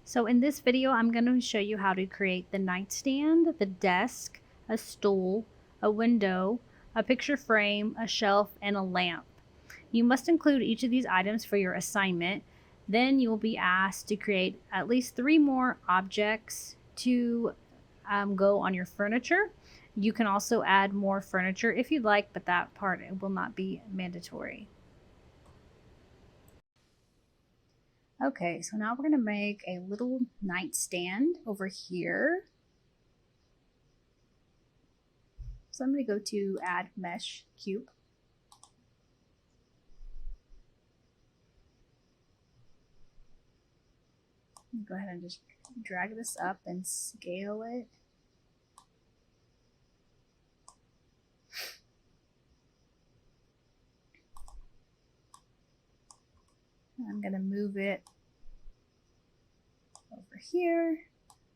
So in this video, I'm going to show you how to create the nightstand, the desk, a stool, a window, a picture frame, a shelf, and a lamp. You must include each of these items for your assignment. Then you will be asked to create at least 3 more objects to go on your furniture. You can also add more furniture if you'd like, but that part will not be mandatory. Okay, so now we're going to make a little nightstand over here. So I'm going to go to Add Mesh Cube. Go ahead and just drag this up and scale it. I'm going to move it over here.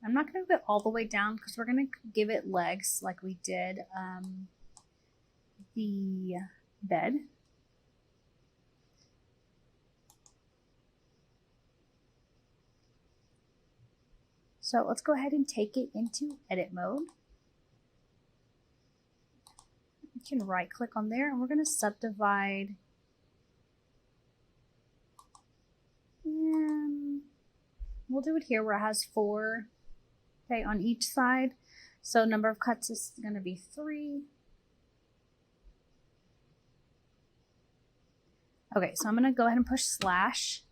I'm not going to move it all the way down because we're going to give it legs like we did the bed. So let's go ahead and take it into edit mode. You can right click on there and we're going to subdivide. And we'll do it here where it has 4, okay, on each side. So number of cuts is going to be 3. Okay, so I'm going to go ahead and push slash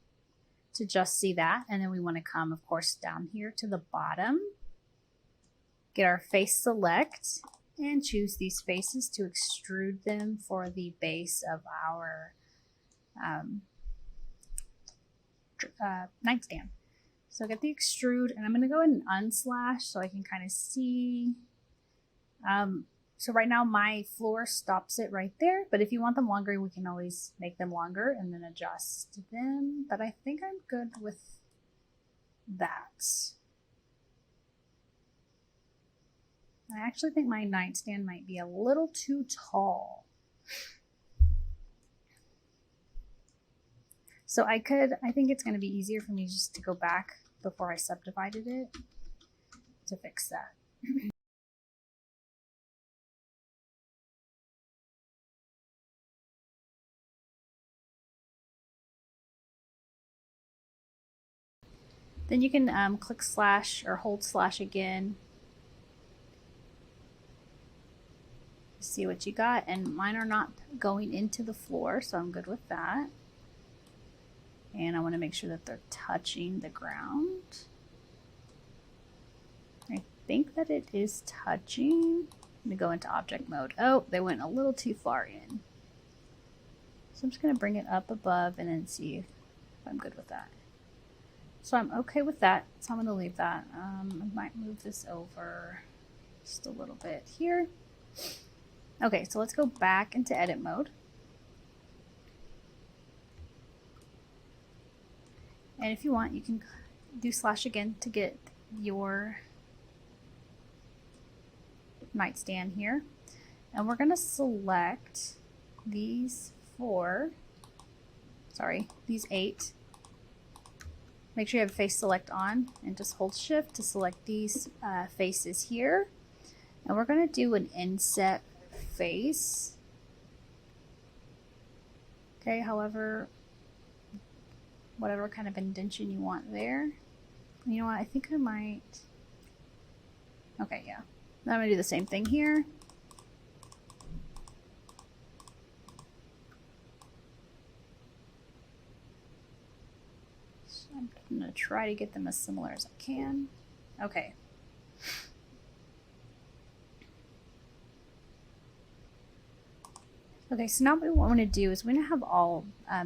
to just see that. And then we want to come, of course, down here to the bottom, get our face select, and choose these faces to extrude them for the base of our nightstand. So get the extrude, and I'm going to go ahead and unslash so I can kind of see. So right now my floor stops it right there, but if you want them longer, we can always make them longer and then adjust them. But I think I'm good with that. I actually think my nightstand might be a little too tall. So I think it's going to be easier for me just to go back before I subdivided it to fix that. Then you can click slash or hold slash again. See what you got, and mine are not going into the floor, so I'm good with that. And I want to make sure that they're touching the ground. I think that it is touching. Let me go into object mode. Oh, they went a little too far in. So I'm just going to bring it up above and then see if I'm good with that. So I'm okay with that, so I'm going to leave that. I might move this over just a little bit here. Okay, so let's go back into edit mode. And if you want, you can do slash again to get your nightstand here. And we're going to select these 8. Make sure you have face select on and just hold shift to select these faces here. And we're going to do an inset face. Okay, whatever kind of indentation you want there. You know what, I think I might, okay, yeah. Now I'm going to do the same thing here. So I'm going to try to get them as similar as I can. Okay. Okay, so now what we want to do is we're going to have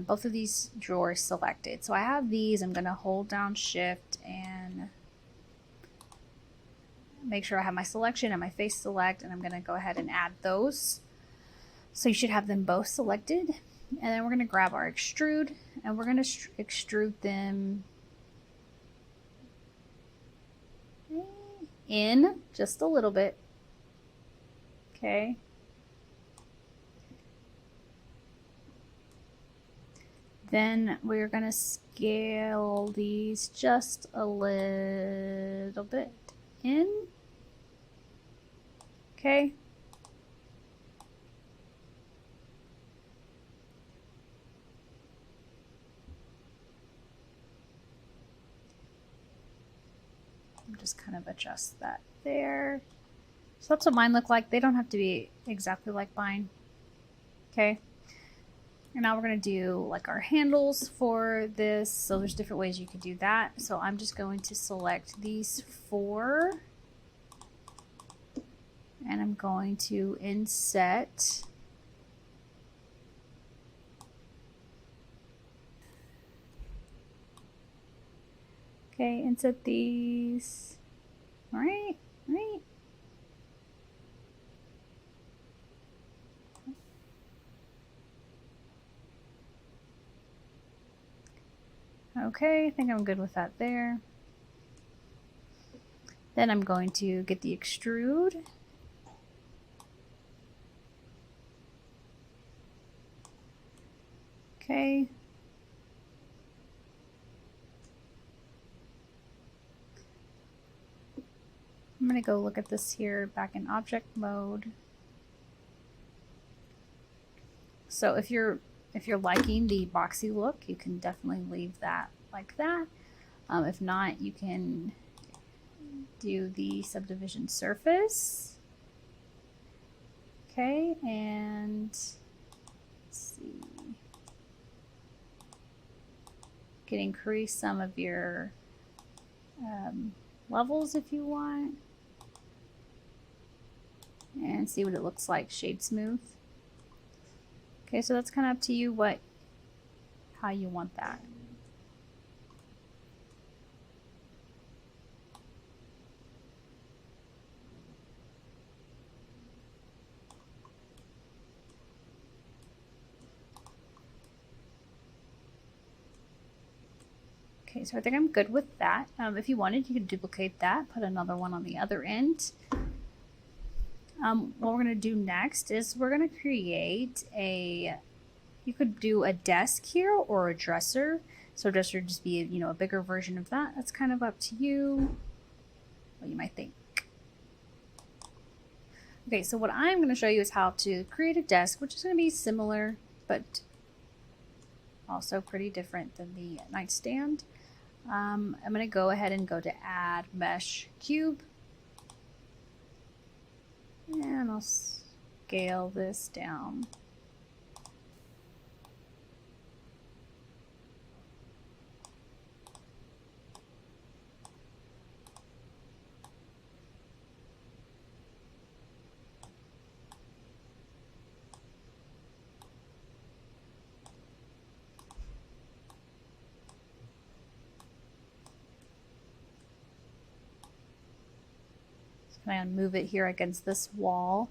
both of these drawers selected. So I have these. I'm going to hold down shift and make sure I have my selection and my face select, and I'm going to go ahead and add those. So you should have them both selected. And then we're going to grab our extrude and we're going to extrude them in just a little bit. Okay. Then we're going to scale these just a little bit in. Okay. Just kind of adjust that there. So that's what mine look like. They don't have to be exactly like mine. Okay. And now we're going to do like our handles for this. So there's different ways you could do that. So I'm just going to select these 4. And I'm going to inset. Okay, inset these. All right. Okay, I think I'm good with that there. Then I'm going to get the extrude. Okay. I'm going to go look at this here back in object mode. So if you're liking the boxy look, you can definitely leave that like that. If not, you can do the subdivision surface. Okay, and let's see. You can increase some of your levels if you want. And see what it looks like, shade smooth. Okay, so that's kind of up to you how you want that. Okay, so I think I'm good with that. If you wanted, you could duplicate that, put another one on the other end. What we're going to do next is we're going to create you could do a desk here or a dresser. So a dresser would just be, a bigger version of that. That's kind of up to you, what you might think. Okay, so what I'm going to show you is how to create a desk, which is going to be similar, but also pretty different than the nightstand. I'm going to go ahead and go to add mesh cube. And I'll scale this down. I move it here against this wall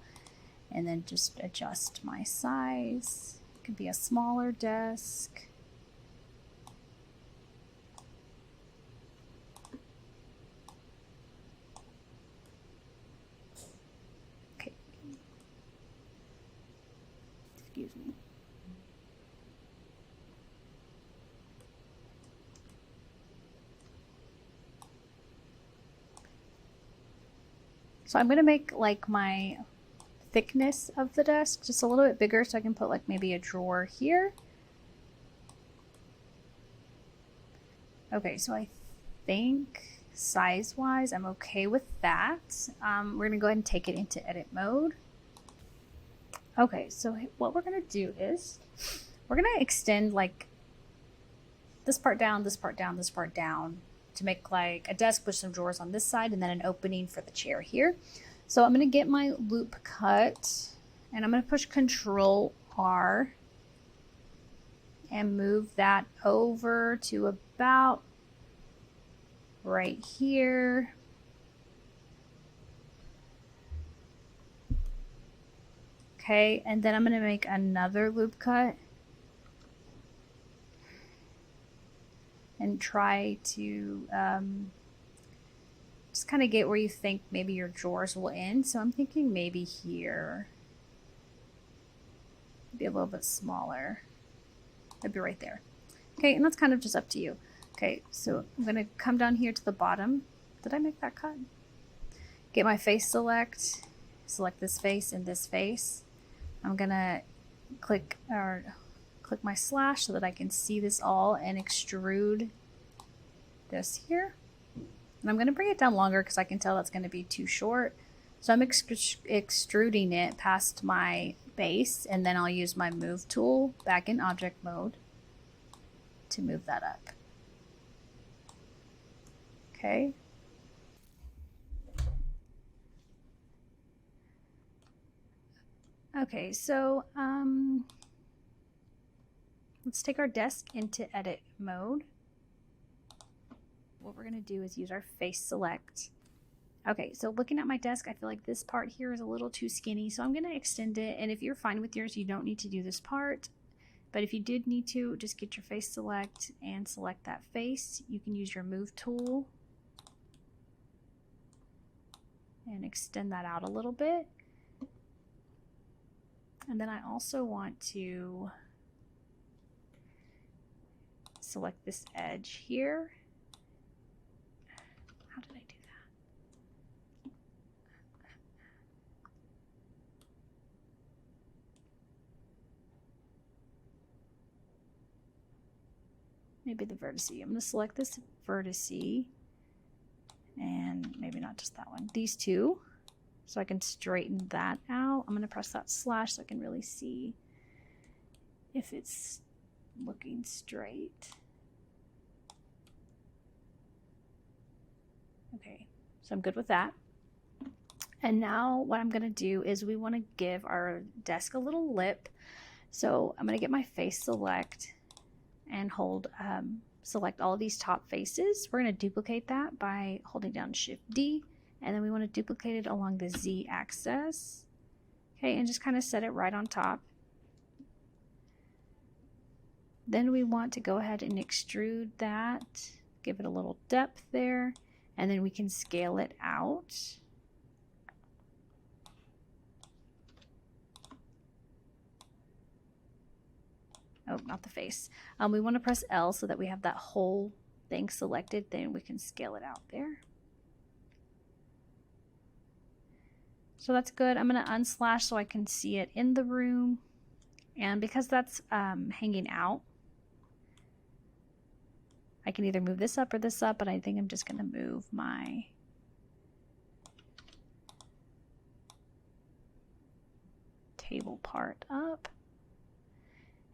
and then just adjust my size. It could be a smaller desk. Okay. Excuse me. So I'm going to make like my thickness of the desk just a little bit bigger so I can put like maybe a drawer here. Okay, so I think size-wise I'm okay with that. We're going to go ahead and take it into edit mode. Okay, so what we're going to do is we're going to extend like this part down, this part down, this part down, to make like a desk with some drawers on this side and then an opening for the chair here. So I'm going to get my loop cut and I'm going to push Control R and move that over to about right here. Okay, and then I'm going to make another loop cut and try to just kind of get where you think maybe your drawers will end. So I'm thinking maybe here, be a little bit smaller. It'd be right there. Okay, and that's kind of just up to you. Okay, so I'm gonna come down here to the bottom. Did I make that cut? Get my face select this face and this face. I'm gonna click my slash so that I can see this all and extrude this here. And I'm gonna bring it down longer because I can tell that's gonna be too short. So I'm extruding it past my base, and then I'll use my move tool back in object mode to move that up. Okay. Okay, so let's take our desk into edit mode. What we're gonna do is use our face select. Okay, so looking at my desk, I feel like this part here is a little too skinny, so I'm gonna extend it. And if you're fine with yours, you don't need to do this part. But if you did need to, just get your face select and select that face. You can use your move tool and extend that out a little bit. And then I also want to select this edge here. How did I do that? Maybe the vertice. I'm going to select this vertice, and maybe not just that one, these two, so I can straighten that out. I'm going to press that slash so I can really see if it's looking straight. Okay, so I'm good with that. And now what I'm going to do is we want to give our desk a little lip. So I'm going to get my face select and hold select all of these top faces. We're going to duplicate that by holding down Shift D, and then we want to duplicate it along the Z axis. Okay, and just kind of set it right on top. Then we want to go ahead and extrude that, give it a little depth there, and then we can scale it out. Oh, not the face. We want to press L so that we have that whole thing selected, then we can scale it out there. So that's good. I'm going to unslash so I can see it in the room. And because that's hanging out, I can either move this up or this up, but I think I'm just going to move my table part up.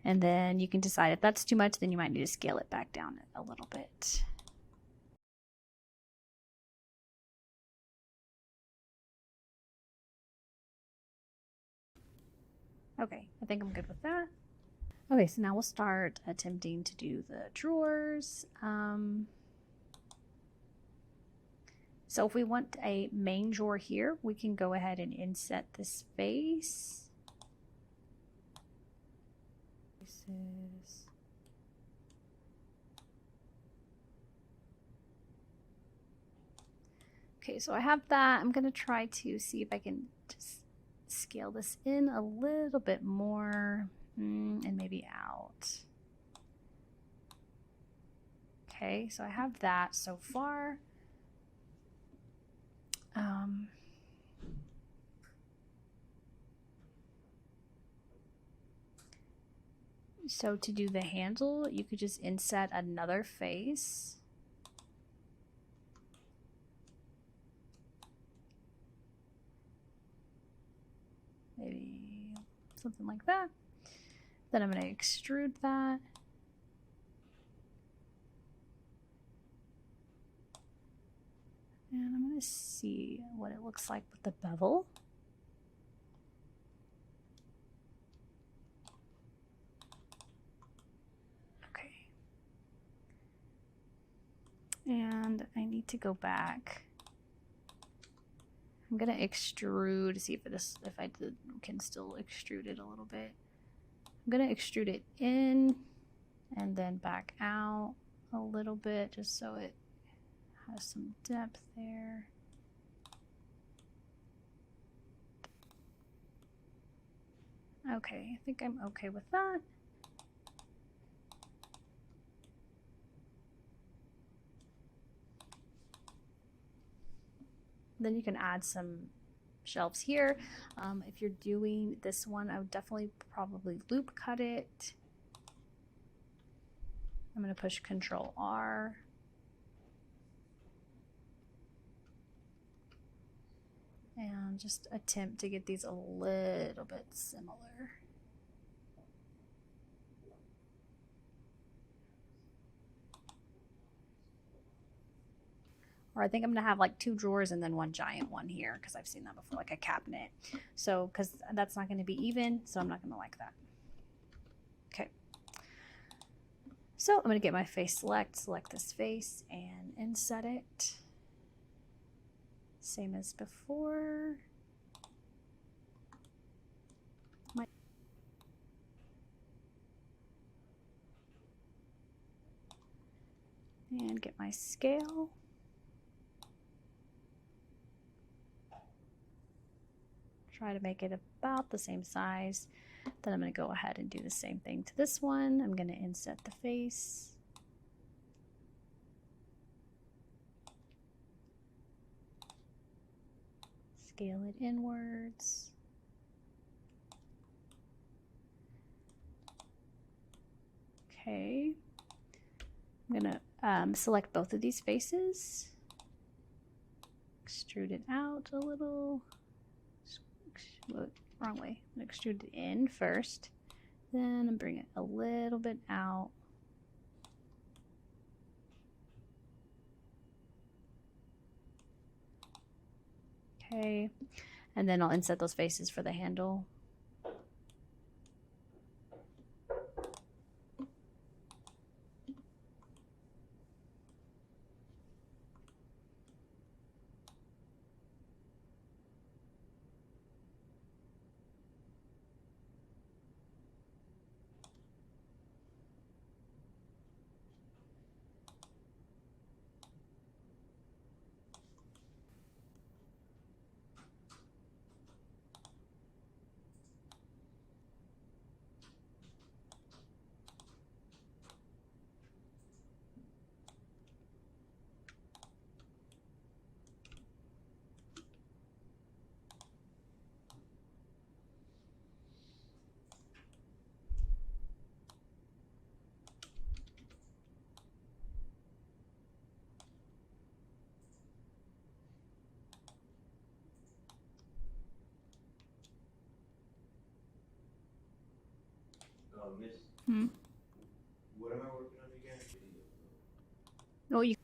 And then you can decide if that's too much, then you might need to scale it back down a little bit. Okay, I think I'm good with that. Okay, so now we'll start attempting to do the drawers. So if we want a main drawer here, we can go ahead and inset this face. Okay, so I have that. I'm going to try to see if I can just scale this in a little bit more and maybe out. Okay, so I have that so far. So to do the handle, you could just inset another face. Maybe something like that. Then I'm going to extrude that. And I'm going to see what it looks like with the bevel. Okay. And I need to go back. I'm going to extrude, see if I can still extrude it a little bit. I'm going to extrude it in and then back out a little bit just so it has some depth there. Okay, I think I'm okay with that. Then you can add some shelves here. If you're doing this one, I would definitely probably loop cut it. I'm going to push Control R. And just attempt to get these a little bit similar. Or I think I'm going to have like 2 drawers and then one giant one here, because I've seen that before, like a cabinet. So, because that's not going to be even, so I'm not going to like that. Okay. So I'm going to get my face select this face and inset it. Same as before. And get my scale. Try to make it about the same size. Then I'm going to go ahead and do the same thing to this one. I'm going to inset the face. Scale it inwards. Okay. I'm going to select both of these faces. Extrude it out a little. Wrong way. I'm going to extrude it in first. Then I'm bring it a little bit out. Okay. And then I'll inset those faces for the handle. Miss, what am I working on again? Oh, you.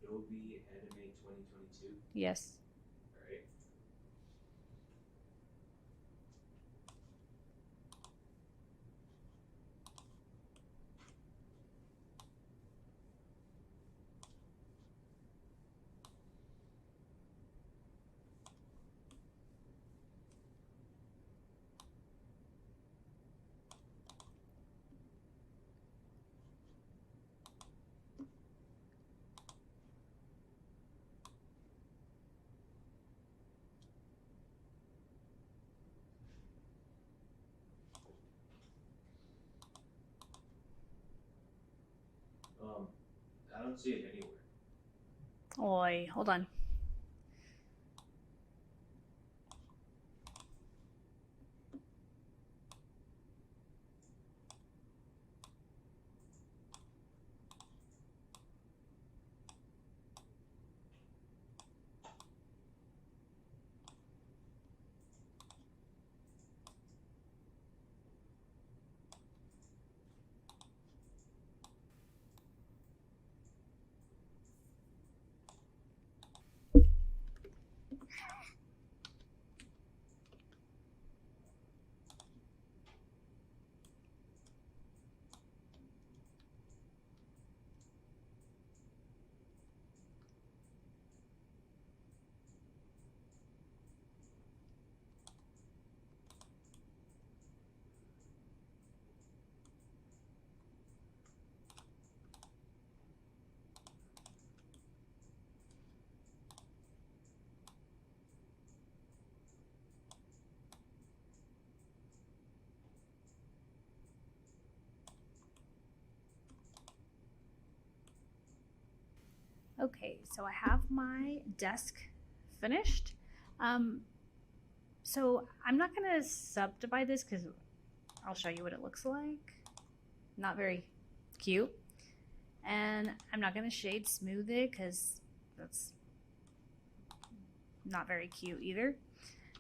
Adobe Anime 2022. Yes. All right. I don't see it anywhere. Oi, hold on. Okay, so I have my desk finished. So I'm not gonna subdivide this because I'll show you what it looks like. Not very cute. And I'm not gonna shade smooth it because that's not very cute either.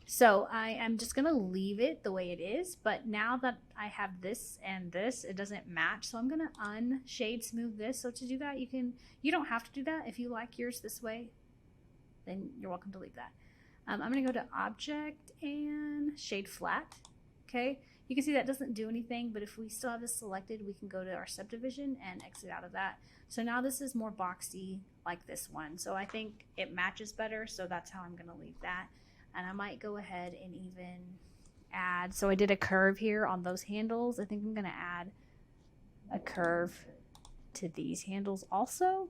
So I am just gonna leave it the way it is, but now that I have this and this, it doesn't match. So I'm gonna unshade smooth this. So to do that, you don't have to do that. If you like yours this way, then you're welcome to leave that. I'm gonna go to Object and Shade Flat. Okay, you can see that doesn't do anything, but if we still have this selected, we can go to our subdivision and exit out of that. So now this is more boxy like this one. So I think it matches better, so that's how I'm gonna leave that. And I might go ahead and even add, so I did a curve here on those handles. I think I'm gonna add a curve to these handles also.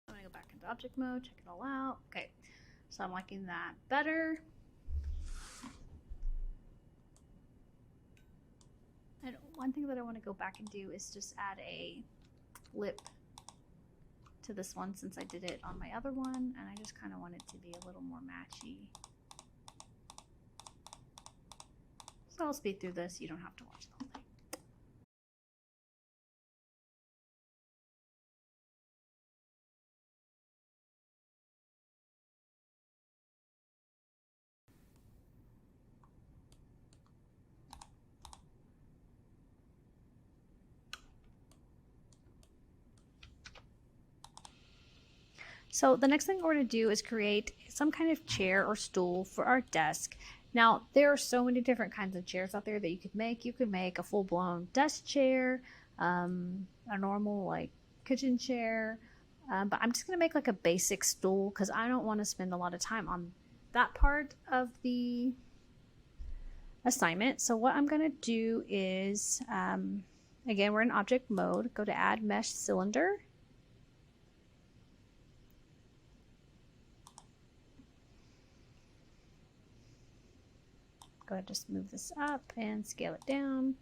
I'm gonna go back into object mode, check it all out. Okay, so I'm liking that better. And one thing that I want to go back and do is just add a lip to this one since I did it on my other one, and I just kind of want it to be a little more matchy. So I'll speed through this, you don't have to watch the whole thing. So the next thing we're going to do is create some kind of chair or stool for our desk. Now, there are so many different kinds of chairs out there that you could make. You could make a full-blown desk chair, a normal like kitchen chair, but I'm just going to make like a basic stool because I don't want to spend a lot of time on that part of the assignment. So what I'm going to do is, again, we're in object mode. Go to add mesh cylinder. Go ahead, just move this up and scale it down.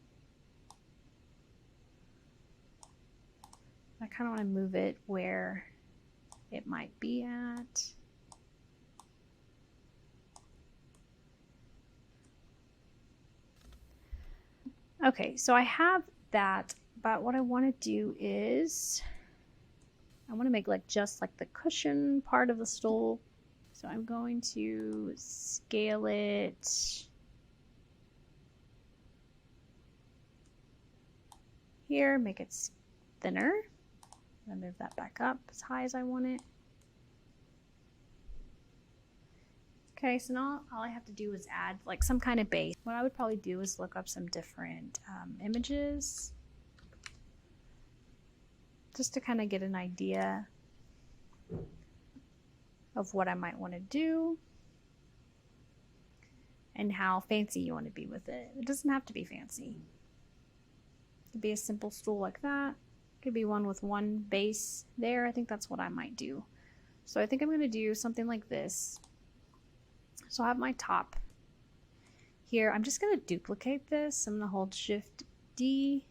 I kind of want to move it where it might be at. Okay, so I have that, but what I want to do is I want to make like just like the cushion part of the stool. So I'm going to scale it here, make it thinner. I'm gonna move that back up as high as I want it. Okay, so now all I have to do is add like some kind of base. What I would probably do is look up some different images just to kind of get an idea of what I might want to do and how fancy you want to be with it. It doesn't have to be fancy. It could be a simple stool like that. It could be one with one base there. I think that's what I might do. So I think I'm going to do something like this. So I have my top here. I'm just going to duplicate this. I'm going to hold Shift D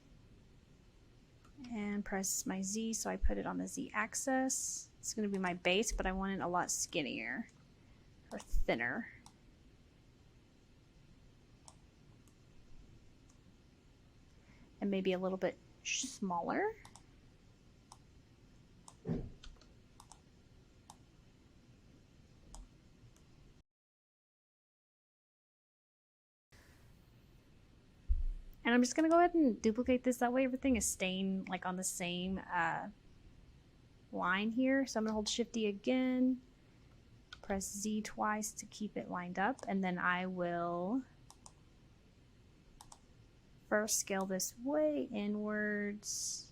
and press my Z so I put it on the Z axis. It's going to be my base, but I want it a lot skinnier or thinner. And maybe a little bit smaller. And I'm just going to go ahead and duplicate this. That way everything is staying like on the same line here. So I'm going to hold Shift D again, press Z twice to keep it lined up, and then I will first scale this way inwards.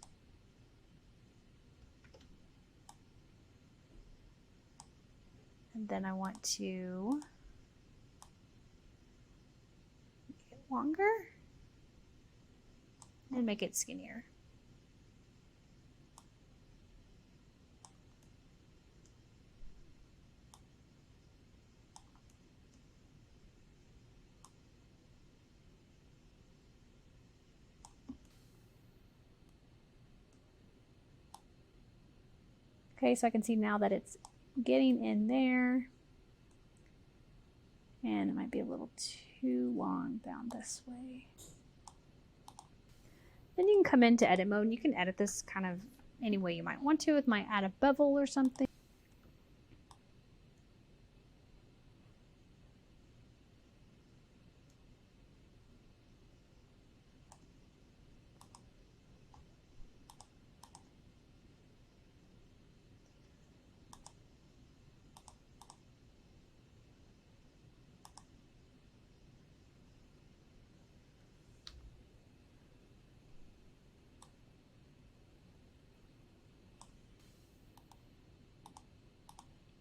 And then I want to make it longer and make it skinnier. Okay, so I can see now that it's getting in there. And it might be a little too long down this way. Then you can come into edit mode and you can edit this kind of any way you might want to. It might add a bevel or something.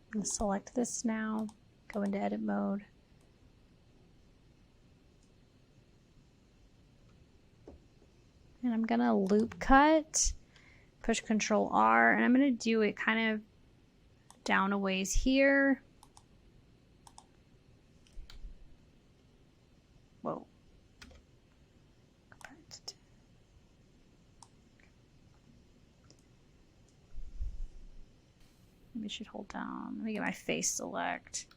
I'm going to select this now, go into edit mode. And I'm going to loop cut, push Control R, and I'm going to do it kind of down a ways here. Whoa. Maybe I should hold down. Let me get my face select.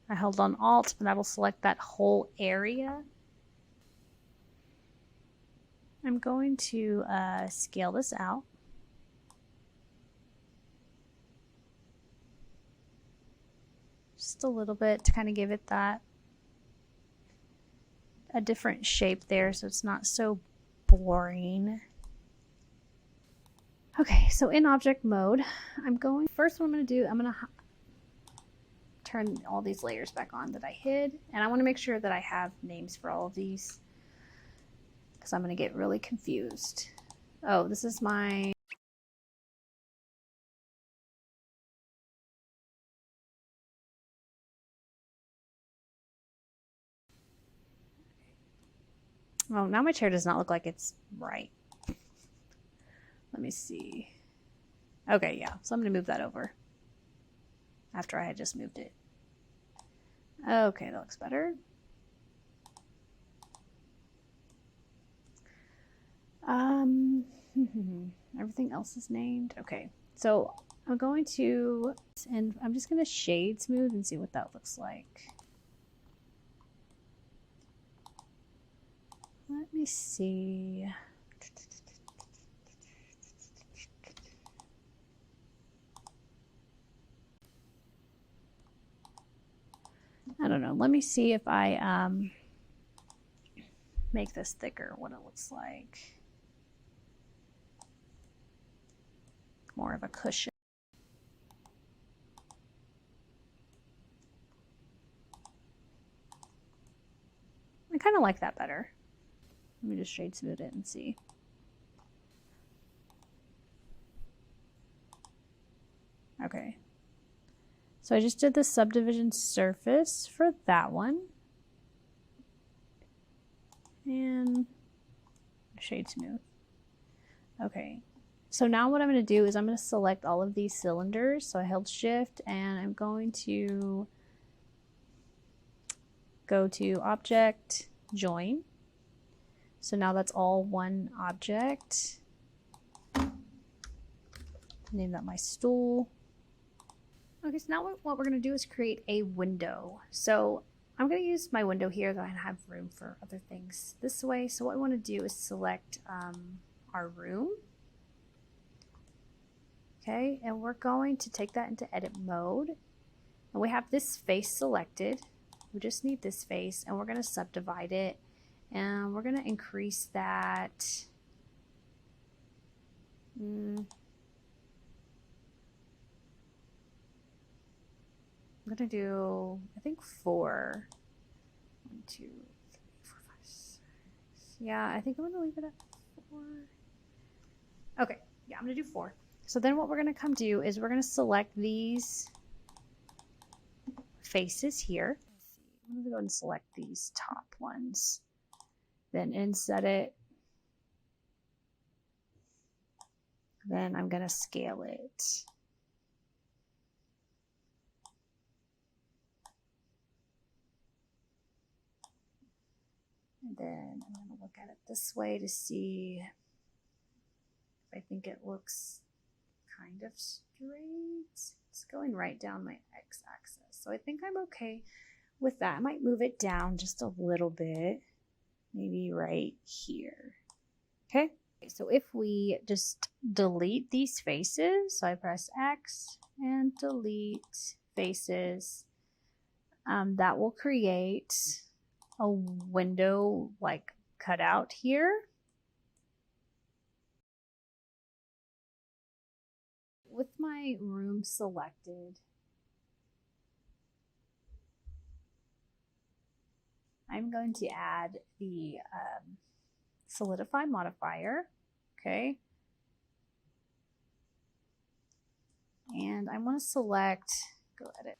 I held on Alt, and that'll select that whole area. I'm going to scale this out. Just a little bit to kind of give it a different shape there so it's not so boring. Okay, so in object mode, first what I'm going to do, I'm going to turn all these layers back on that I hid, and I want to make sure that I have names for all of these because I'm going to get really confused. Oh, this is my... Oh, now my chair does not look like it's right. Let me see. Okay, yeah, so I'm going to move that over after I had just moved it. Okay, that looks better. Everything else is named. Okay, so I'm going to, and I'm just going to shade smooth and see what that looks like. Let me see. I don't know. Let me see if I make this thicker, what it looks like. More of a cushion. I kind of like that better. Let me just shade smooth it and see. Okay. So I just did the subdivision surface for that one. And shade smooth. Okay. So now what I'm going to do is I'm going to select all of these cylinders. So I held shift and I'm going to go to object, join. So now that's all one object. Name that my stool. Okay, so now what we're going to do is create a window. So I'm going to use my window here that I have room for other things this way. So what I want to do is select our room. Okay, and we're going to take that into edit mode. And we have this face selected. We just need this face, and we're going to subdivide it. And we're going to increase that. I'm going to do, I think 4. 1, 2, 3, 4, 5, 6. Yeah, I think I'm going to leave it at 4. Okay, yeah, I'm going to do 4. So then what we're going to come do is we're going to select these faces here. I'm going to go and select these top ones. Then inset it. Then I'm going to scale it. And then I'm going to look at it this way to see I think it looks kind of straight. It's going right down my x-axis. So I think I'm okay with that. I might move it down just a little bit, maybe right here. Okay, so if we just delete these faces, so I press X and delete faces, that will create a window like cutout here. With my room selected, I'm going to add the solidify modifier, okay? And I want to select, go edit.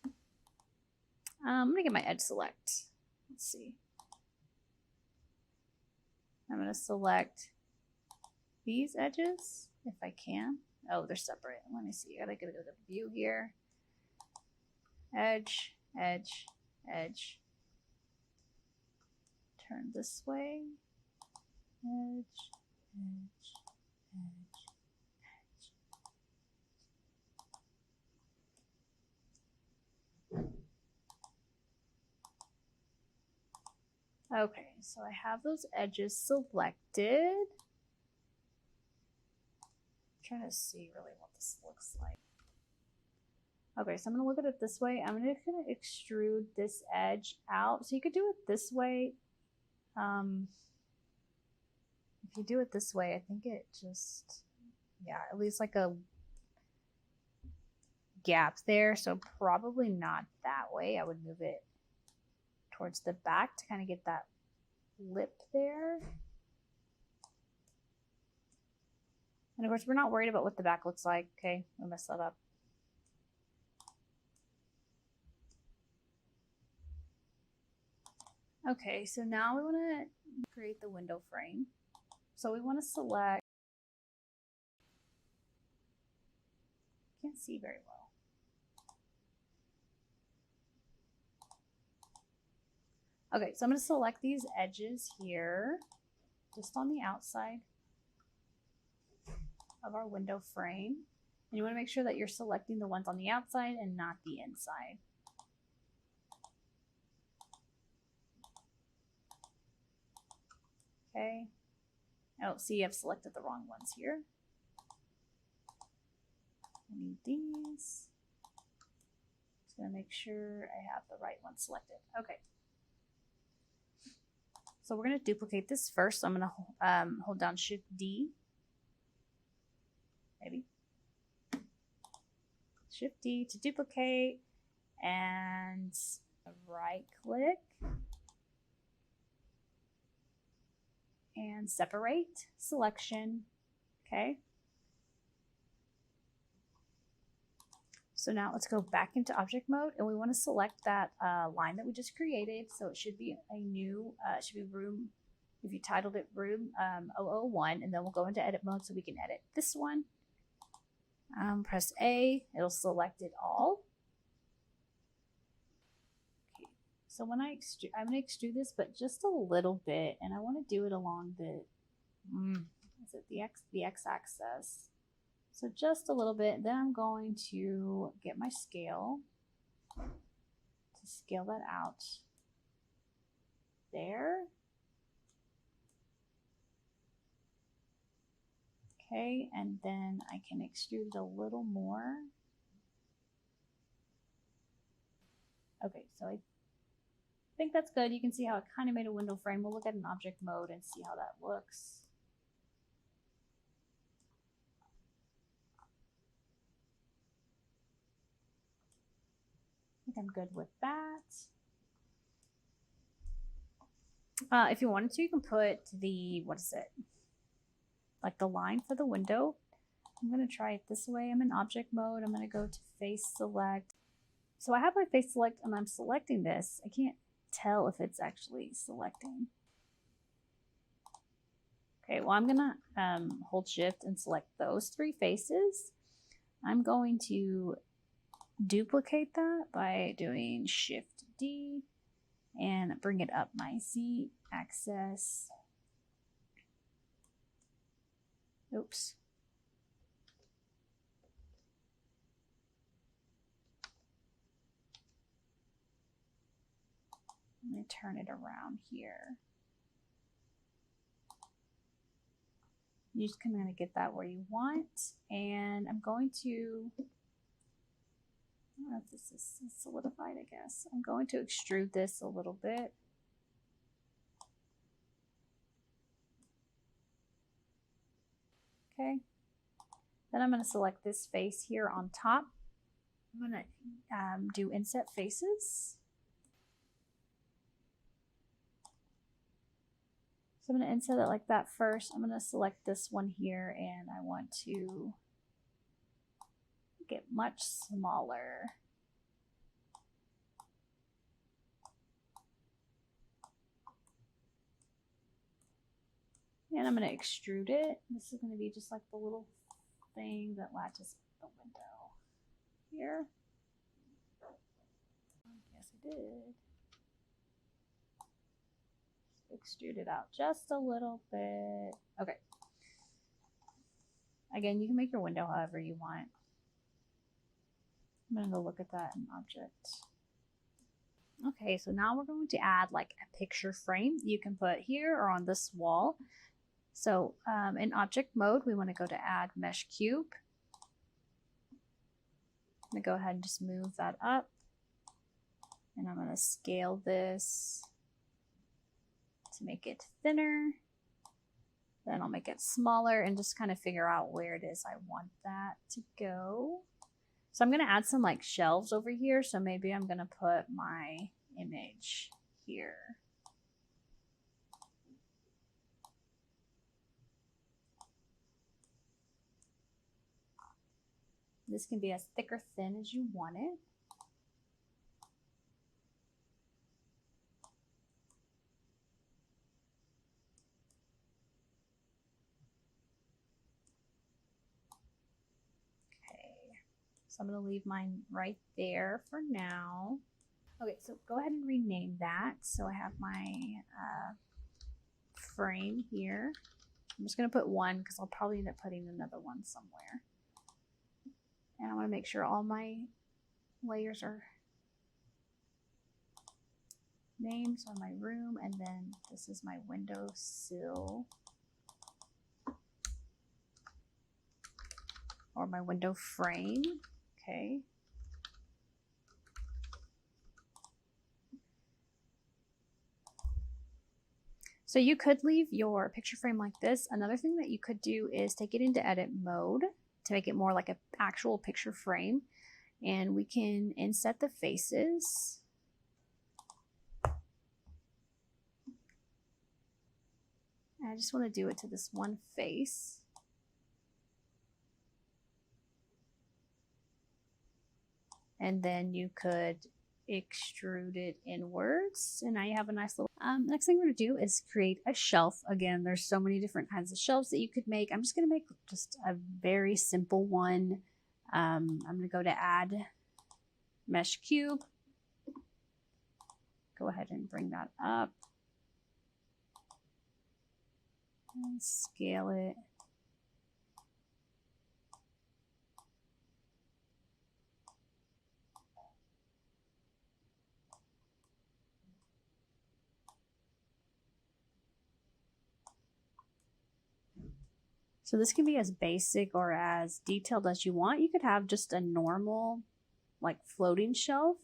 I'm going to get my edge select. Let's see. I'm going to select these edges if I can. Oh, they're separate. Let me see. I gotta go to the view here. Edge, edge, edge. Turn this way. Edge, edge, edge, edge. Okay, so I have those edges selected. I'm trying to see really what this looks like. Okay, so I'm going to look at it this way. I'm going to extrude this edge out. So you could do it this way. If you do it this way, I think it just, yeah, it leaves like a gap there. So probably not that way. I would move it towards the back to kind of get that lip there. And of course, we're not worried about what the back looks like. Okay, I messed that up. Okay, so now we want to create the window frame. So we want to select, can't see very well. Okay, so I'm going to select these edges here, just on the outside of our window frame. And you want to make sure that you're selecting the ones on the outside and not the inside. Okay. Oh, see, I've selected the wrong ones here. I need these. Just gonna make sure I have the right one selected. Okay. So we're gonna duplicate this first. So I'm gonna hold down Shift D. Maybe. Shift D to duplicate and right click and separate selection. Okay. So now let's go back into object mode and we want to select that line that we just created. So it should be a new, it should be room, if you titled it room 001, and then we'll go into edit mode so we can edit this one. Press A, it'll select it all. Okay. So when I extrude, I'm going to extrude this, but just a little bit, and I want to do it along the, is it the x-axis? So just a little bit. Then I'm going to get my scale to scale that out there. Okay, and then I can extrude it a little more. Okay, so I think that's good. You can see how it kind of made a window frame. We'll look at an object mode and see how that looks. I think I'm good with that. If you wanted to, you can put the, what is it? Like the line for the window. I'm going to try it this way. I'm in object mode. I'm going to go to face select. So I have my face select and I'm selecting this. I can't tell if it's actually selecting. Okay, well, I'm going to hold shift and select those three faces. I'm going to duplicate that by doing shift D and bring it up my Z axis. Oops. I'm going to turn it around here. You just kind of get that where you want. And I'm going to, I don't know if this is solidified, I guess. I'm going to extrude this a little bit. Okay. Then I'm going to select this face here on top. I'm going to do inset faces. So I'm going to inset it like that first. I'm going to select this one here, and I want to get much smaller. And I'm going to extrude it. This is going to be just like the little thing that latches the window here. Yes, I did. Extrude it out just a little bit. Okay. Again, you can make your window however you want. I'm going to go look at that in object. Okay, so now we're going to add like a picture frame you can put here or on this wall. So in object mode, we want to go to add mesh cube. I'm going to go ahead and just move that up. And I'm going to scale this to make it thinner. Then I'll make it smaller and just kind of figure out where it is I want that to go. So I'm going to add some like shelves over here. So maybe I'm going to put my image here. This can be as thick or thin as you want it. So I'm going to leave mine right there for now. Okay, so go ahead and rename that. So I have my frame here. I'm just going to put one because I'll probably end up putting another one somewhere. And I want to make sure all my layers are named. So my room, and then this is my window sill. Or my window frame. Okay. So you could leave your picture frame like this. Another thing that you could do is take it into edit mode to make it more like an actual picture frame. And we can inset the faces. I just want to do it to this one face. And then you could extrude it inwards, and now you have a nice little next thing we're going to do is create a shelf. Again, there's so many different kinds of shelves that you could make. I'm just going to make just a very simple one. I'm going to go to add mesh cube, go ahead and bring that up and scale it. So this can be as basic or as detailed as you want. You could have just a normal, like floating shelf,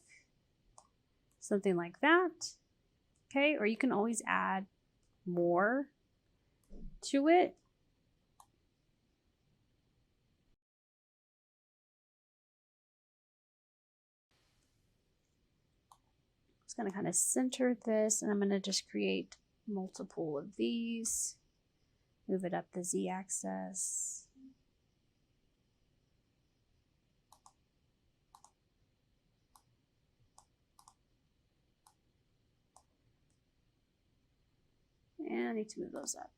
something like that. Okay, or you can always add more to it. Just going to kind of center this, and I'm going to just create multiple of these. Move it up the z-axis. And I need to move those up.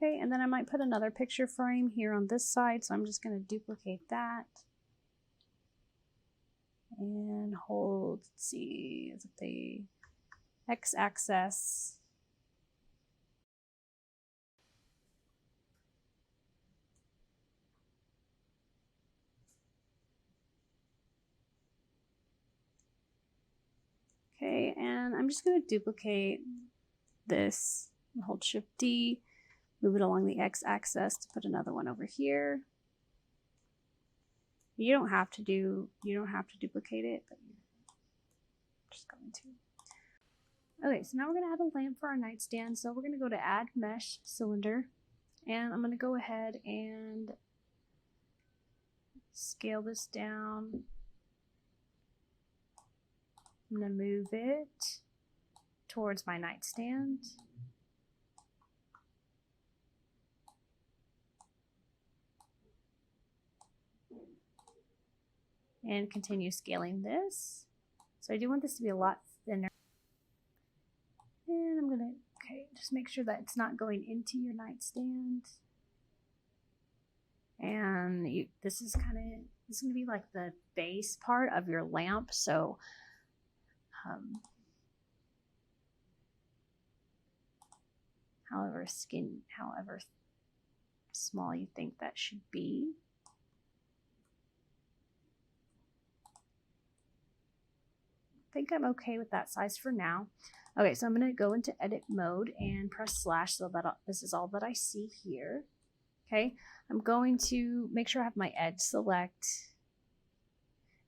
Okay, and then I might put another picture frame here on this side, so I'm just going to duplicate that. And hold, let's see, is it the x-axis? Okay, and I'm just going to duplicate this, hold Shift D, move it along the x-axis to put another one over here. You don't have to duplicate it, but I'm just going to. Okay, so now we're going to add a lamp for our nightstand. So we're going to go to Add Mesh Cylinder, and I'm going to go ahead and scale this down. I'm going to move it towards my nightstand. And continue scaling this. So I do want this to be a lot thinner. And I'm gonna, just make sure that it's not going into your nightstand. And this is gonna be like the base part of your lamp. So however small you think that should be. I think I'm okay with that size for now. Okay, so I'm going to go into edit mode and press slash so that this is all that I see here. Okay, I'm going to make sure I have my edge select,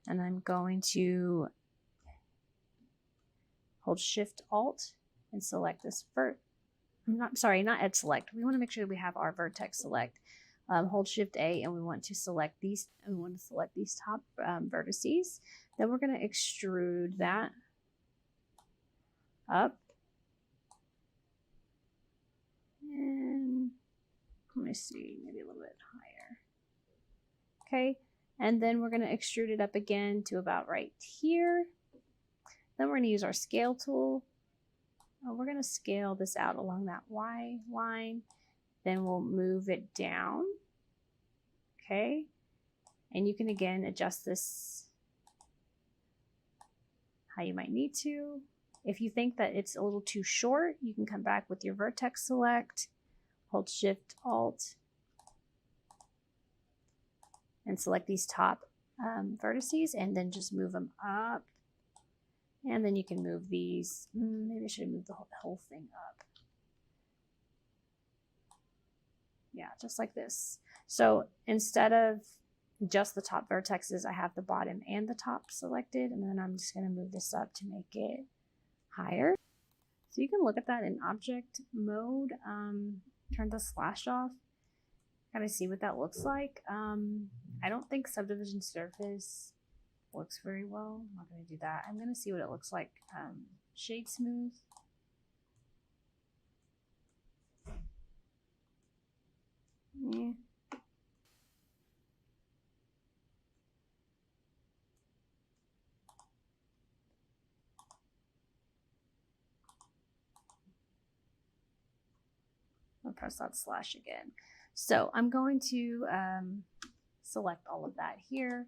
and I'm going to hold Shift Alt and select this not edge select. We want to make sure that we have our vertex select. Hold Shift A, and we want to select these. And we want to select these top vertices. Then we're going to extrude that up, and let me see, maybe a little bit higher. Okay, and then we're going to extrude it up again to about right here. Then we're going to use our scale tool. We're going to scale this out along that Y line. Then we'll move it down. Okay, and you can again adjust this how you might need to. If you think that it's a little too short, you can come back with your vertex select, hold Shift Alt, and select these top vertices, and then just move them up. And then you can move these. Maybe I should have moved the whole thing up. Yeah, just like this. So instead of just the top vertexes, I have the bottom and the top selected, and then I'm just going to move this up to make it higher. So you can look at that in object mode. Turn the slash off, kind of see what that looks like. I don't think subdivision surface works very well. I'm not going to do that. I'm going to see what it looks like. Shade smooth. Yeah. I'll press that slash again. So I'm going to select all of that here.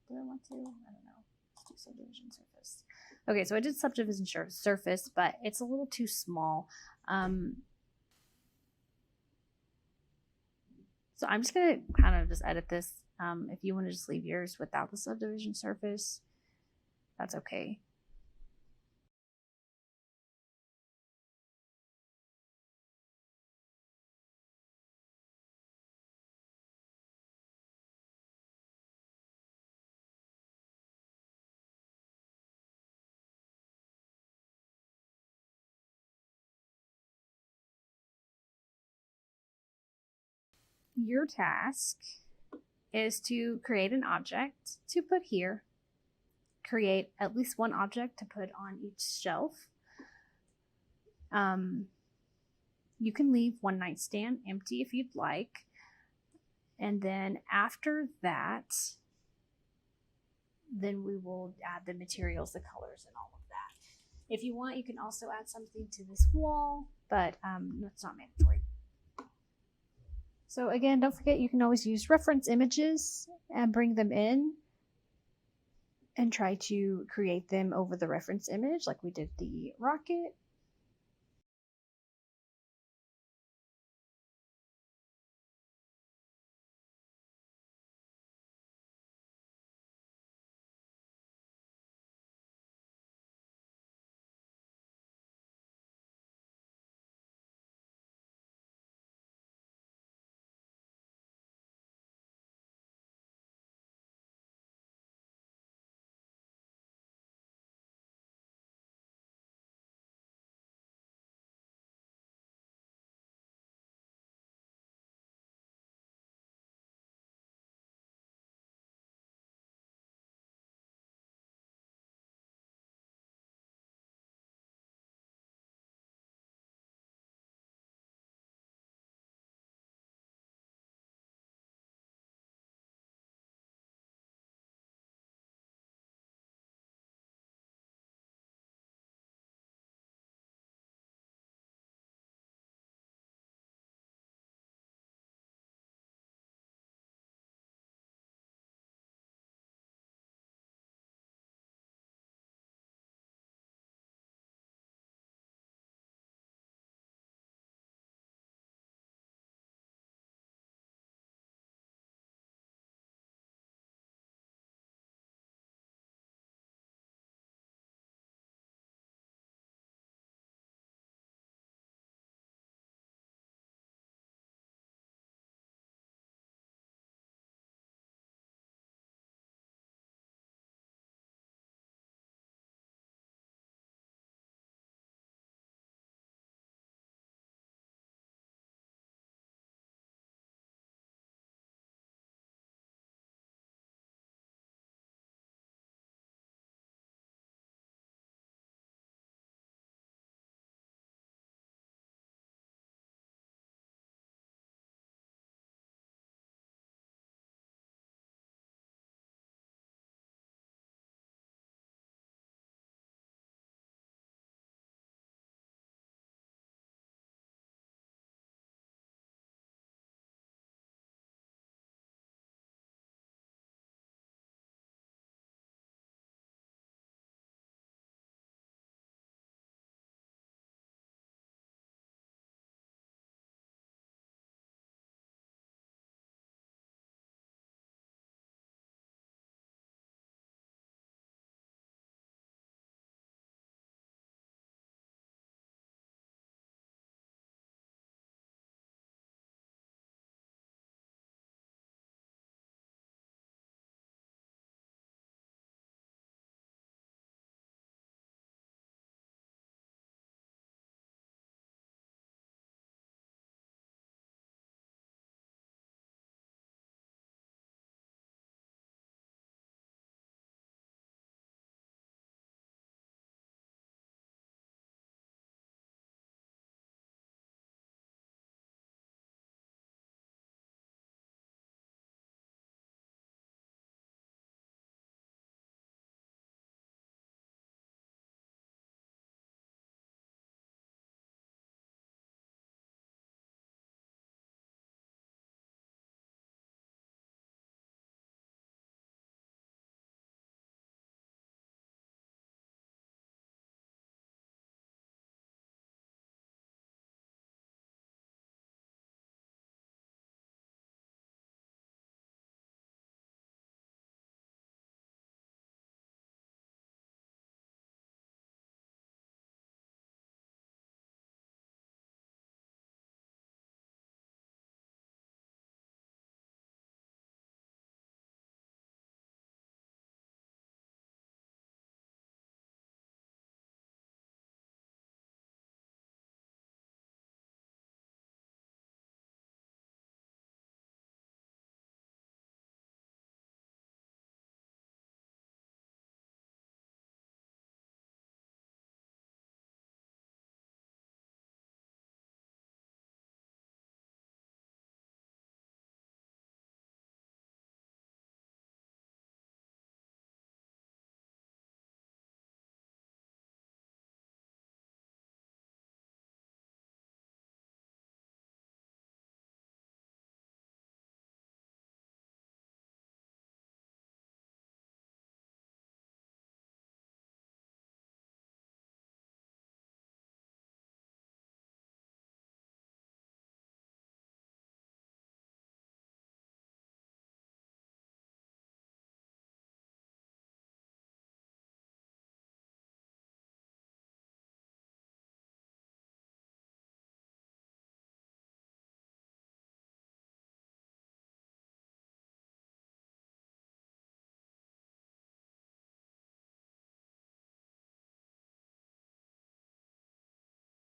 Do I want to? I don't know. Let's do subdivision surface. Okay, so I did subdivision surface, but it's a little too small. So I'm just going to kind of just edit this. If you want to just leave yours without the subdivision surface, that's okay. Your task is to create an object to put here, create at least one object to put on each shelf. You can leave one nightstand empty if you'd like. And then after that, then we will add the materials, the colors, and all of that. If you want, you can also add something to this wall, but that's not mandatory. So again, don't forget you can always use reference images and bring them in and try to create them over the reference image like we did the rocket.